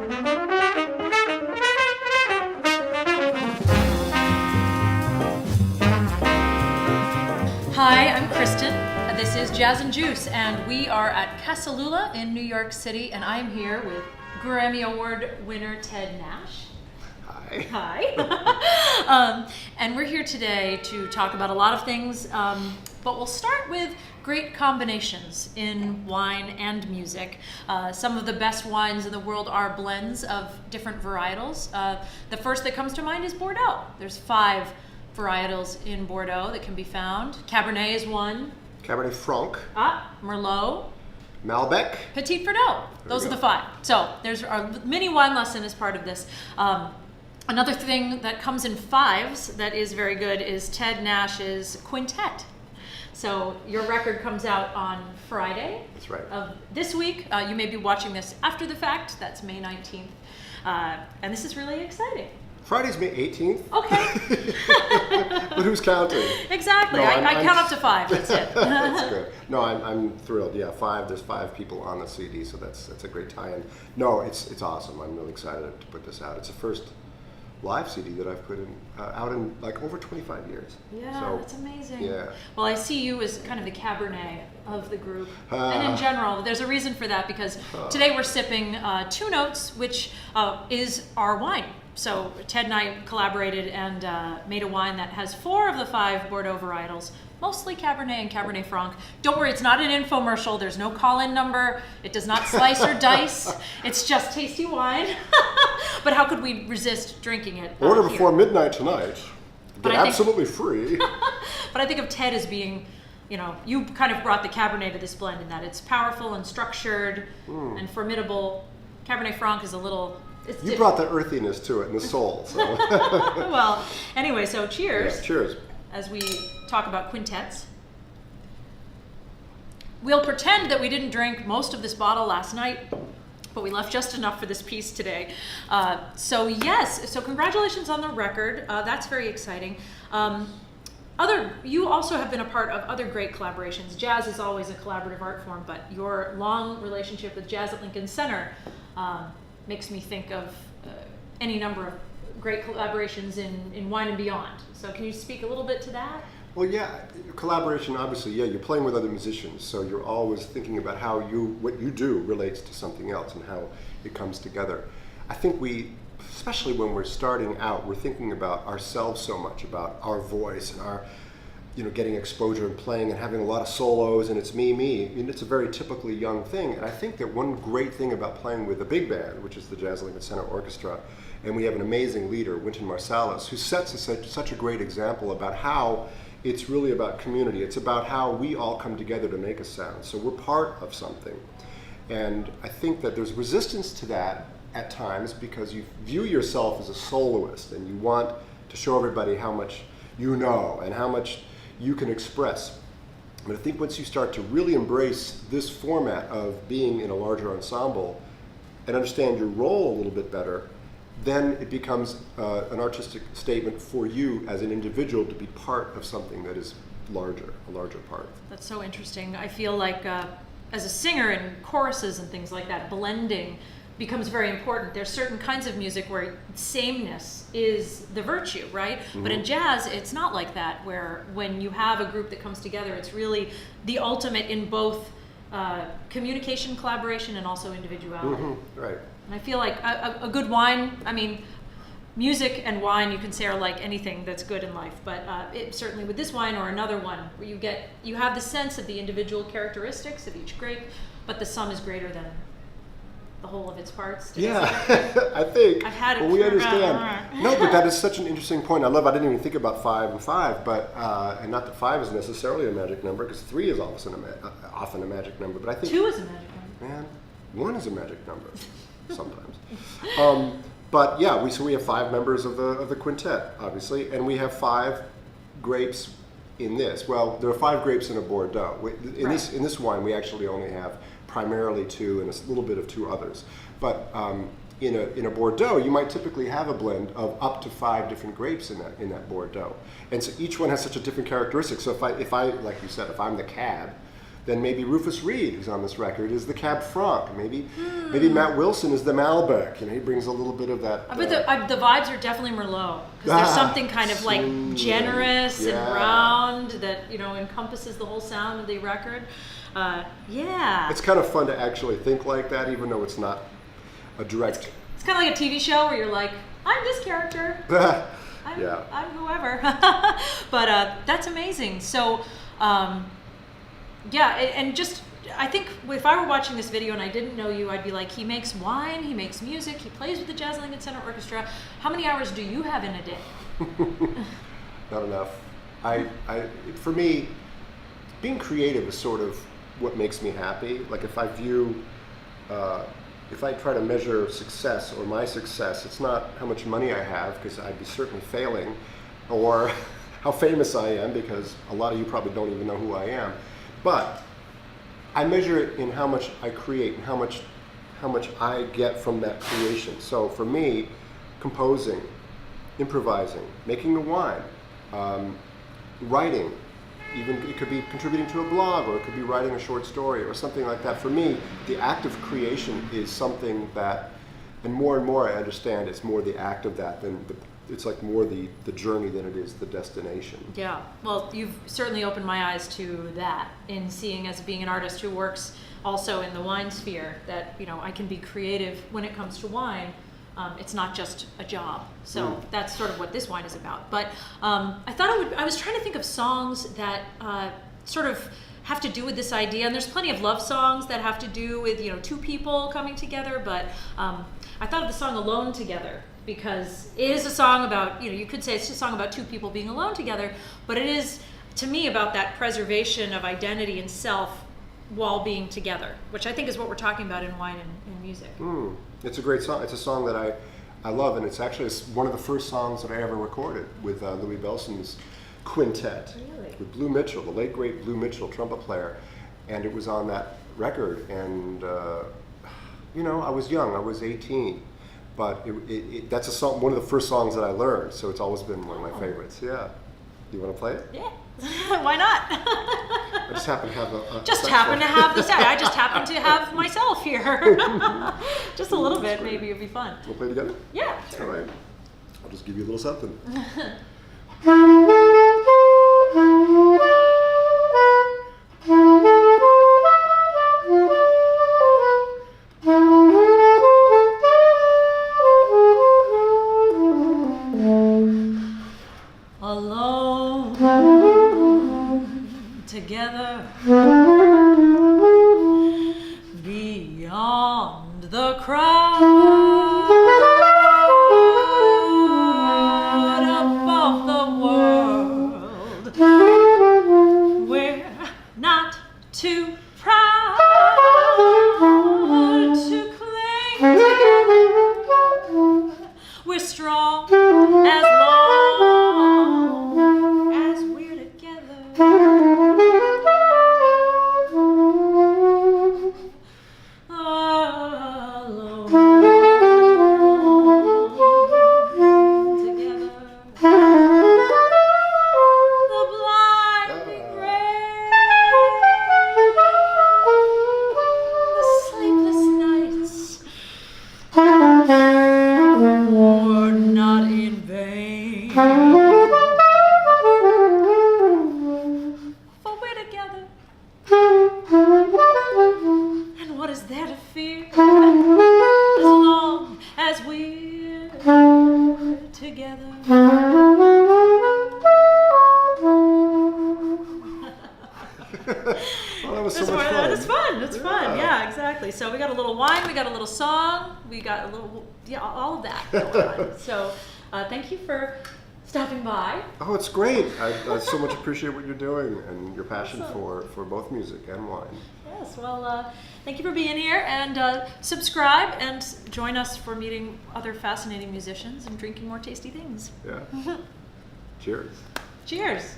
Hi, I'm Kristen. This is Jazz and Juice, and we are at Casalula in New York City, and I'm here with Grammy Award winner Ted Nash. Hi. And we're here today to talk about a lot of things, but we'll start with great combinations in wine and music. Some of the best wines in the world are blends of different varietals. The first that comes to mind is Bordeaux. There's 5 varietals in Bordeaux that can be found. Cabernet is one. Cabernet Franc. Merlot. Malbec. Petit Verdot. Those are the 5. So there's our mini wine lesson as part of this. Another thing that comes in 5s that is very good is Ted Nash's Quintet. So your record comes out on Friday. That's right. Of this week. You may be watching this after the fact. That's May 19th. And this is really exciting. Friday's May 18th. Okay. But who's counting? Exactly. No, I count up to 5. That's it. That's good. No, I'm thrilled. Yeah, 5. There's 5 people on the CD, so that's a great tie-in. No, it's awesome. I'm really excited to put this out. It's the first live CD that I've put out in like over 25 years. Yeah, so, that's amazing. Yeah. Well, I see you as kind of the Cabernet of the group. And in general, there's a reason for that because today we're sipping 2 Notes, which is our wine. So Ted and I collaborated and made a wine that has 4 of the 5 Bordeaux varietals, mostly Cabernet and Cabernet Franc. Don't worry, it's not an infomercial. There's no call-in number. It does not slice or dice. It's just tasty wine. But how could we resist drinking it? Order before midnight tonight. But Get absolutely free. But I think of Ted as being, you kind of brought the Cabernet to this blend in that it's powerful and structured and formidable. Cabernet Franc is a little... You brought the earthiness to it and the soul. So. Well, anyway, so cheers. Yeah, cheers. As we talk about quintets. We'll pretend that we didn't drink most of this bottle last night, but we left just enough for this piece today. So congratulations on the record. That's very exciting. You also have been a part of other great collaborations. Jazz is always a collaborative art form, but your long relationship with Jazz at Lincoln Center makes me think of any number of great collaborations in wine and beyond. So can you speak a little bit to that? Well, yeah, collaboration, obviously, yeah, you're playing with other musicians, so you're always thinking about how what you do relates to something else and how it comes together. I think especially when we're starting out, we're thinking about ourselves so much, about our voice and our, getting exposure and playing and having a lot of solos, and it's me. And it's a very typically young thing, and I think that one great thing about playing with a big band, which is the Jazz Lincoln Center Orchestra, and we have an amazing leader, Wynton Marsalis, who sets such a great example about how it's really about community. It's about how we all come together to make a sound. So we're part of something. And I think that there's resistance to that at times because you view yourself as a soloist and you want to show everybody how much you know and how much you can express. But I think once you start to really embrace this format of being in a larger ensemble and understand your role a little bit better, then it becomes an artistic statement for you as an individual to be part of something that is a larger part. That's so interesting. I feel like as a singer in choruses and things like that, blending becomes very important. There's certain kinds of music where sameness is the virtue, right? Mm-hmm. But in jazz, it's not like that, where when you have a group that comes together, it's really the ultimate in both communication, collaboration, and also individuality. Mm-hmm. Right. And I feel like a good wine, music and wine you can say are like anything that's good in life, but certainly with this wine or another one, where you have the sense of the individual characteristics of each grape, but the sum is greater than the whole of its parts. Yeah, I think. I've had it. Well, we understand. No, but that is such an interesting point. I didn't even think about 5 and 5, but and not that 5 is necessarily a magic number, because 3 is often a magic number. But I think 2 is a magic number. Man, 1 is a magic number sometimes. But yeah, we have 5 members of the quintet, obviously, and we have 5 grapes in this. Well, there are 5 grapes in a Bordeaux. In this wine, we actually only have primarily 2 and a little bit of 2 others. But in a Bordeaux, you might typically have a blend of up to 5 different grapes in that Bordeaux, and so each one has such a different characteristic. So if I like you said, if I'm the cab, then maybe Rufus Reid, who's on this record, is the Cab Franc. Maybe Matt Wilson is the Malbec. You know, he brings a little bit of that. But the vibes are definitely Merlot, because there's something kind of like generous and round that, you know, encompasses the whole sound of the record. Yeah. It's kind of fun to actually think like that, even though it's not a direct. It's kind of like a TV show where you're like, I'm this character. I'm whoever. But that's amazing. So, yeah, and just, I think if I were watching this video and I didn't know you, I'd be like, he makes wine, he makes music, he plays with the Jazz Lincoln Center Orchestra. How many hours do you have in a day? Not enough. For me, being creative is sort of what makes me happy. Like if I try to measure success or my success, it's not how much money I have, because I'd be certainly failing, or how famous I am, because a lot of you probably don't even know who I am. But I measure it in how much I create and how much I get from that creation. So for me, composing, improvising, making the wine, writing, even it could be contributing to a blog, or it could be writing a short story or something like that. For me, the act of creation is something that, and more I understand it's more the act of that than it's like more the journey than it is the destination. Yeah, well, you've certainly opened my eyes to that in seeing, as being an artist who works also in the wine sphere, that, you know, I can be creative when it comes to wine. It's not just a job. So that's sort of what this wine is about. But I was trying to think of songs that sort of have to do with this idea. And there's plenty of love songs that have to do with, you know, two people coming together. But I thought of the song Alone Together, because it is a song about, you know, you could say it's a song about two people being alone together, but it is, to me, about that preservation of identity and self while being together, which I think is what we're talking about in wine and music. It's a great song. It's a song that I love, and it's actually one of the first songs that I ever recorded with Louis Bellson's quintet. Really? With Blue Mitchell, the late great Blue Mitchell, trumpet player, and it was on that record. And you know, I was young. I was 18, but that's a song. One of the first songs that I learned, so it's always been one of my favorites. Yeah. You want to play it? Yeah. Why not? I just happen to have I just happen to have myself here. Just a little bit, maybe it'd be fun. We'll play together? Yeah, sure. All right. I'll just give you a little something. Together beyond the crowd, above the world, we're not too proud to cling together. We're strong as long as we're together. So we got a little wine, we got a little song, we got a little, all of that going on. So thank you for stopping by. Oh, it's great. I so much appreciate what you're doing and your passion for both music and wine. Yes, well, thank you for being here, and subscribe and join us for meeting other fascinating musicians and drinking more tasty things. Yeah. Cheers. Cheers.